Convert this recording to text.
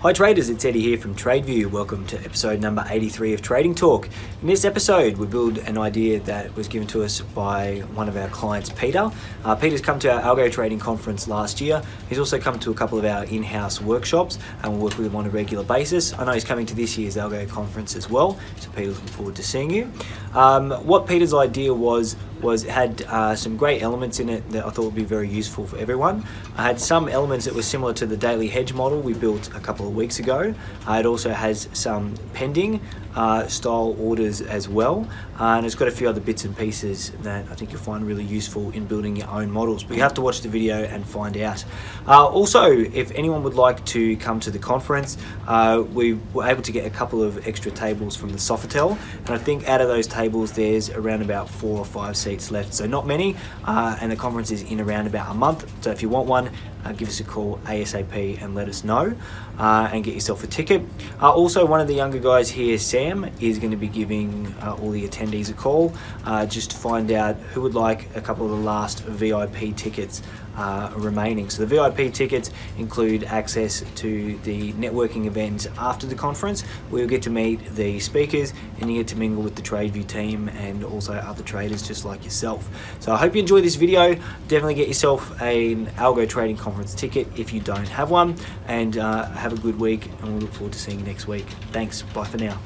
Hi traders, it's Eddie here from TradeView. Welcome to episode number 83 of Trading Talk. In this episode, we build an idea that was given to us by one of our clients, Peter. Peter's come to our algo trading conference last year. He's also come to a couple of our in-house workshops and we'll work with him on a regular basis. I know he's coming to this year's algo conference as well, so Peter's looking forward to seeing you. What Peter's idea was it had some great elements in it that I thought would be very useful for everyone. I had some elements that were similar to the daily hedge model we built a couple of weeks ago. It also has some pending style orders as well, and it's got a few other bits and pieces that I think you'll find really useful in building your own models, but you have to watch the video and find out. Also, if anyone would like to come to the conference, we were able to get a couple of extra tables from the Sofitel, and I think out of those tables there's around about 4 or 5 seats left, so not many, and the conference is in around about a month. So if you want one, give us a call ASAP and let us know, and get yourself a ticket. Also, one of the younger guys here, Sam, is going to be giving all the attendees a call just to find out who would like a couple of the last VIP tickets remaining. So the VIP tickets include access to the networking event after the conference, where you'll get to meet the speakers and you get to mingle with the TradeView team and also other traders just like yourself. So I hope you enjoy this video. Definitely get yourself an algo trading conference ticket if you don't have one, and have a good week, and we'll look forward to seeing you next week. Thanks, bye for now.